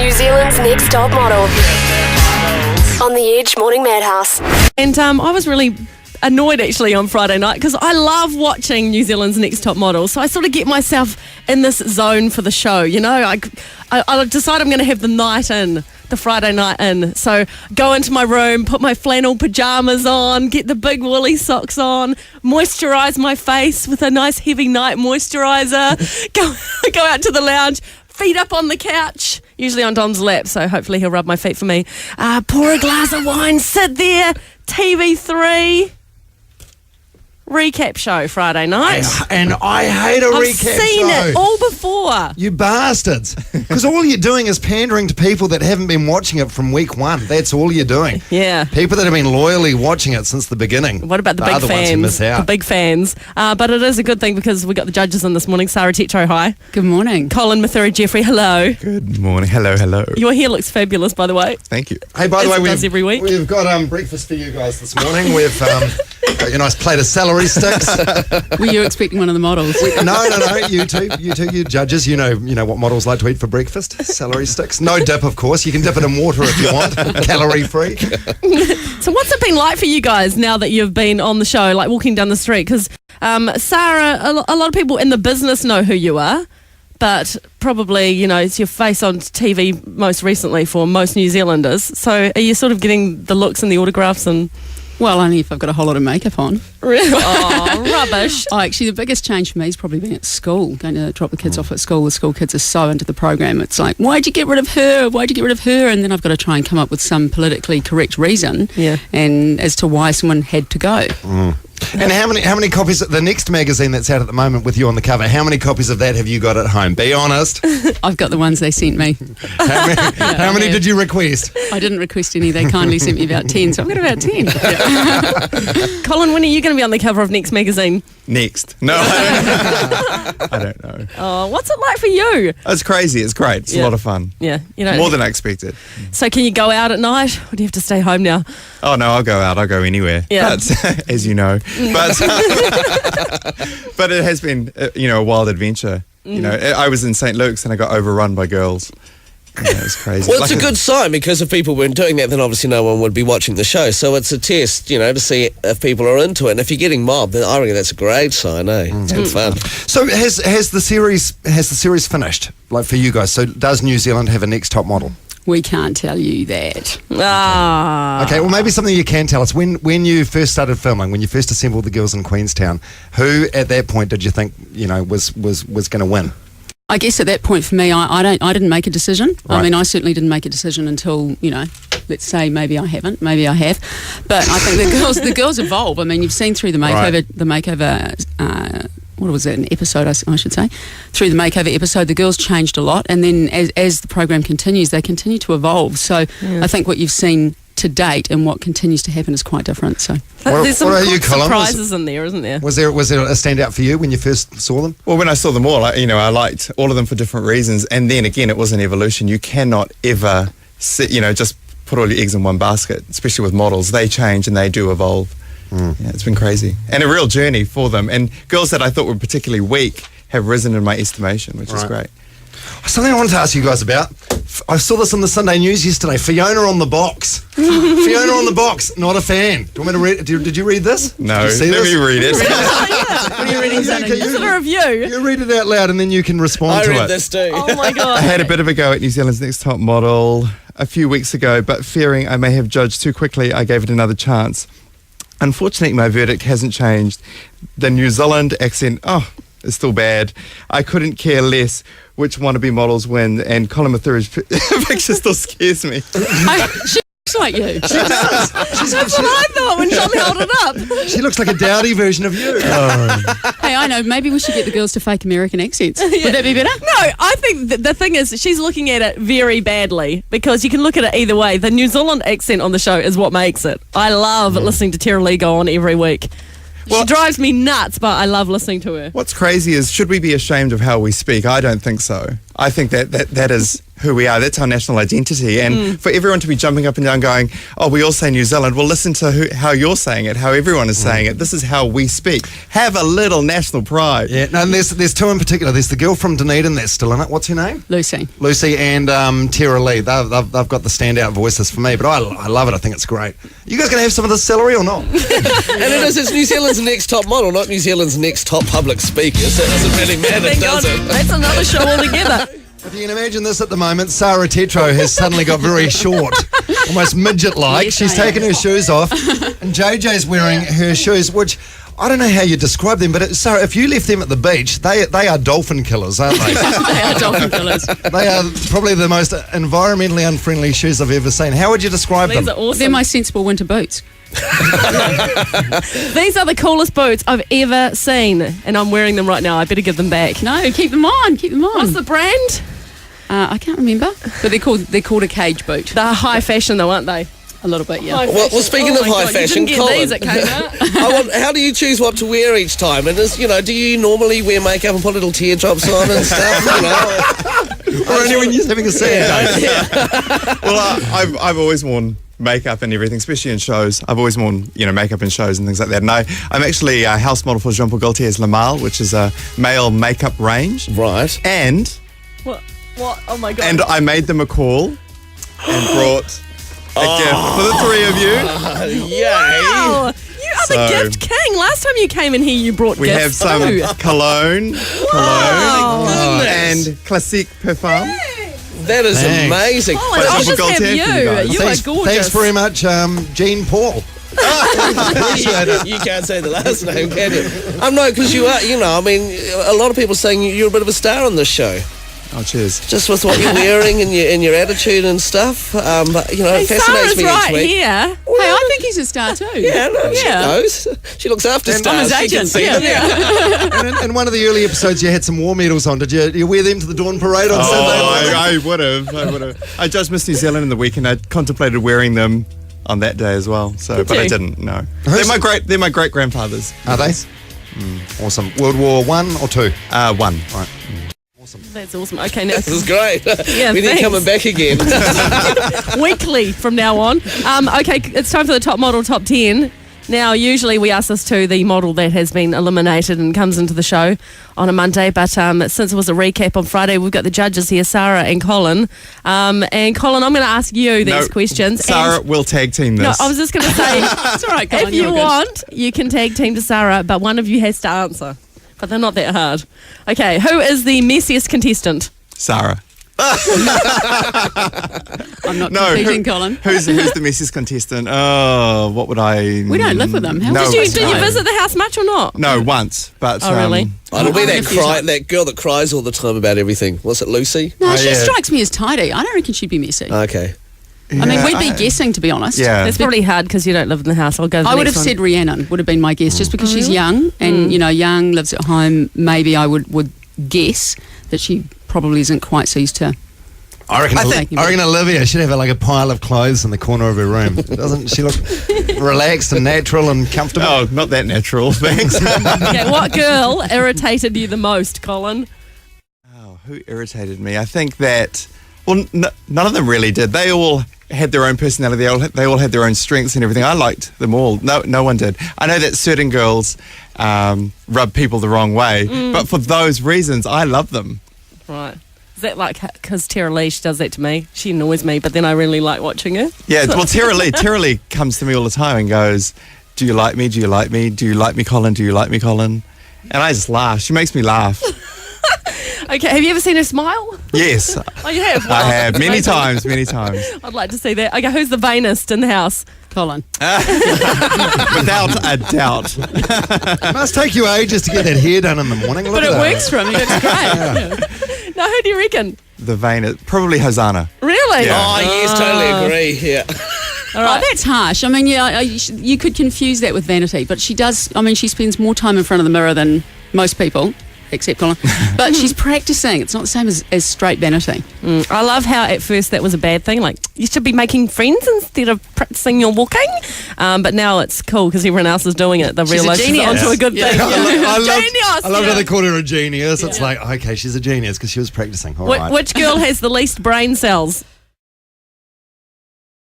New Zealand's next top model. On the Edge Morning Madhouse. And I was really annoyed actually on Friday night because I love watching New Zealand's Next Top Model. So I sort of get myself in this zone for the show. You know, I decide I'm going to have the night in, the Friday night in. So go into my room, put my flannel pajamas on, get the big woolly socks on, moisturise my face with a nice heavy night moisturiser, go out to the lounge, feet up on the couch, usually on Dom's lap, so hopefully he'll rub my feet for me. Pour a glass of wine, sit there, TV3. Recap show Friday night. And I hate a recap show. I've seen it all before. You bastards. Because all you're doing is pandering to people that haven't been watching it from week one. That's all you're doing. Yeah. People that have been loyally watching it since the beginning. What about the big fans? Ones who miss out. The big fans. But it is a good thing because we got the judges in this morning. Sara Tetro, hi. Good morning. Colin Mathura-Jeffree, hello. Good morning. Hello. Your hair looks fabulous, by the way. Thank you. Hey, by the way, every week. we've got breakfast for you guys this morning. We've got your nice plate of celery sticks. Were you expecting one of the models? No. You two, judges. You know what models like to eat for breakfast. Celery sticks. No dip, of course. You can dip it in water if you want. Calorie free. So what's it been like for you guys now that you've been on the show, like walking down the street? Because Sarah, a lot of people in the business know who you are, but probably, you know, it's your face on TV most recently for most New Zealanders. So are you sort of getting the looks and the autographs and... Well, only if I've got a whole lot of makeup on. Really? Oh, rubbish. Actually, the biggest change for me has probably been at school, going to drop the kids off at school. The school kids are so into the program. It's like, why'd you get rid of her? Why'd you get rid of her? And then I've got to try and come up with some politically correct reason and as to why someone had to go. And how many copies of the next magazine that's out at the moment with you on the cover, how many copies of that have you got at home? Be honest. I've got the ones they sent me. How many did you request? I didn't request any. They kindly sent me about 10, so I've got about 10. Colin, when are you going to be on the cover of Next magazine? Next. No, I don't know. Oh, what's it like for you? It's crazy. It's great. It's a lot of fun. Yeah. You know, more than I expected. So can you go out at night or do you have to stay home now? Oh, no, I'll go out. I'll go anywhere. Yeah. But, as you know. But it has been, a wild adventure. You know, I was in St. Luke's and I got overrun by girls. Yeah, it's crazy. Well, it's a good sign because if people weren't doing that, then obviously no one would be watching the show. So it's a test, to see if people are into it. And if you're getting mobbed, then I reckon that's a great sign, eh? It's good fun. So has the series finished? Like for you guys? So does New Zealand have a next top model? We can't tell you that. Okay, well maybe something you can tell us. When you first started filming, when you first assembled the girls in Queenstown, who at that point did you think was going to win? I guess at that point for me, I didn't make a decision. Right. I mean, I certainly didn't make a decision until, let's say maybe I haven't, maybe I have. But I think the girls evolve. I mean, you've seen through the makeover, what was that, an episode, I should say. Through the makeover episode, the girls changed a lot. And then as the program continues, they continue to evolve. So I think what you've seen to date and what continues to happen is quite different. So there's some what good surprises in there, isn't there? Was there a standout for you when you first saw them? Well, when I saw them all, I liked all of them for different reasons. And then again, it was an evolution. You cannot ever just put all your eggs in one basket, especially with models. They change and they do evolve. Yeah, it's been crazy. And a real journey for them. And girls that I thought were particularly weak have risen in my estimation, which is great. Something I wanted to ask you guys about. I saw this on the Sunday news yesterday. Fiona on the box. Fiona on the box. Not a fan. Do you want me to read? Did you read this? No. Did you see let this? me read it. What are you reading? Is it a review? You read it out loud and then you can respond to it. I read this too. Oh my God. I had a bit of a go at New Zealand's Next Top Model a few weeks ago, but fearing I may have judged too quickly, I gave it another chance. Unfortunately, my verdict hasn't changed. The New Zealand accent, is still bad. I couldn't care less which wannabe models win, and Colin Mathura's picture still scares me. she looks like you. She does. That's what I thought when John held it up. She looks like a dowdy version of you. Hey, I know. Maybe we should get the girls to fake American accents. Would that be better? No, I think the thing is she's looking at it very badly because you can look at it either way. The New Zealand accent on the show is what makes it. I love listening to Tara Lee go on every week. She drives me nuts, but I love listening to her. What's crazy is, should we be ashamed of how we speak? I don't think so. I think that is who we are. That's our national identity. And for everyone to be jumping up and down going, oh, we all say New Zealand. Well, listen to how you're saying it, how everyone is saying it. This is how we speak. Have a little national pride. Yeah, no, and there's two in particular. There's the girl from Dunedin that's still in it. What's her name? Lucy. Lucy and Tara Lee. They've got the standout voices for me, but I love it. I think it's great. You guys going to have some of this celery or not? And it's New Zealand's next top model, not New Zealand's next top public speaker. So it doesn't really matter, Thank does God. it? That's another show altogether. If you can imagine this at the moment, Sara Tetro has suddenly got very short, almost midget-like. Yes, She's I am. taken her shoes off, and JJ's wearing her shoes, which I don't know how you describe them, but Sarah, if you left them at the beach, they are dolphin killers, aren't they? They are dolphin killers. They are probably the most environmentally unfriendly shoes I've ever seen. How would you describe These them? are awesome. They're my sensible winter boots. These are the coolest boots I've ever seen, and I'm wearing them right now. I better give them back. No, keep them on. Keep them on. What's the brand? I can't remember, but they're called a cage boot. They're high fashion though, aren't they? A little bit, yeah. High Well, fashion. speaking Oh of my high God, fashion, you didn't Colin. get these at Kmart. How do you choose what to wear each time? And do you normally wear makeup and put little teardrops on and stuff? Or only when you're having a sad day. Well, I've always worn makeup and everything, especially in shows. I've always worn, makeup in shows and things like that. And I'm actually a house model for Jean Paul Gaultier's Le Male, which is a male makeup range. Right. And What? Oh my God. I made them a call and brought a gift for the three of you. Yay. Wow, you are the So- gift king. Last time you came in here, you brought We have gifts some too. cologne Goodness. and classique parfum. That is Thanks. amazing. Oh, and I'll Jean Paul just have Gaultier for you you. guys. You Thanks, are gorgeous. thanks very much, Jean Paul. Appreciate it. You can't say the last name, can you? No, because you are, a lot of people saying you're a bit of a star on this show. Oh, cheers. Just with what you're wearing and your attitude and stuff. But, Hey, it fascinates Sarah's me right each week. here. Hey, I think he's a star too. Yeah, no, she Yeah. knows. She looks after And stars. I'm his She can agent. see them. Yeah. And in one of the early episodes, you had some war medals on. Did you wear them to the Dawn Parade on Sunday? I would have. I judged Miss New Zealand in the week, and I contemplated wearing them on that day as well. So, but I you? didn't. No, Who's- they're my great grandfathers. Are they? Awesome. World War I or II? One. Right. That's awesome. Okay, now This is great. Yeah, we need thanks. coming back again. weekly from now on. Okay, it's time for the top model top 10. Now, usually we ask this to the model that has been eliminated and comes into the show on a Monday, but since it was a recap on Friday, we've got the judges here, Sarah and Colin. And Colin, I'm going to ask you these questions. Sarah And- will tag team no, this. I was just going to say, It's all right, Colin. if you you're good. want, you can tag team to Sarah, but one of you has to answer. But they're not that hard. Okay, who is the messiest contestant? Sarah. I'm not No, competing, Colin. Who's the messiest contestant? Oh, what would I? We don't live with them. How No, would Did you no. visit the house much or not? No, once, but Oh, really? It'll be Oh, that a few times. that girl that cries all the time about everything. Was it Lucy? No, Oh, she yeah. strikes me as tidy. I don't reckon she'd be messy. Okay. I mean, Yeah, we'd be guessing, to be honest. Yeah. It's probably hard because you don't live in the house. I'll go to the I would have next said one. Rhiannon would have been my guess, just because she's really? young and, young, lives at home. Maybe I would guess that she probably isn't quite so used to. I reckon think- Olivia should have like a pile of clothes in the corner of her room. Doesn't she look relaxed and natural and comfortable? Oh, not that natural. Thanks. Okay, what girl irritated you the most, Colin? Oh, who irritated me? I think that. Well, none of them really did. They all had their own personality. They all had their own strengths and everything. I liked them all. No one did. I know that certain girls rub people the wrong way, but for those reasons, I love them. Right. Is that like, because Tara Lee, she does that to me. She annoys me, but then I really like watching her. Yeah, well, Tara Lee comes to me all the time and goes, "Do you like me? Do you like me? Do you like me, Colin? Do you like me, Colin?" And I just laugh. She makes me laugh. Okay, have you ever seen her smile? Yes, Oh, you have? I have many Amazing. times, many times. I'd like to see that. Okay, who's the vainest in the house? Colin. Without a doubt. It must take you ages to get that hair done in the morning. Look But at it that. works for him. He looks great. No, who do you reckon? The vein, probably Hosanna. Really? Yeah. Oh, yes, totally agree. Yeah. All right. Oh, that's harsh. I mean, yeah, you could confuse that with vanity, but she does. I mean, she spends more time in front of the mirror than most people. accept Colin. But she's practicing. It's not the same as straight vanity. I love how at first that was a bad thing. Like, you should be making friends instead of practicing your walking. But now it's cool because everyone else is doing it. They've She's a realised she's genius. onto a good thing. I love how yeah. they called her a genius. It's like, okay, she's a genius because she was practicing. All right. Which girl has the least brain cells?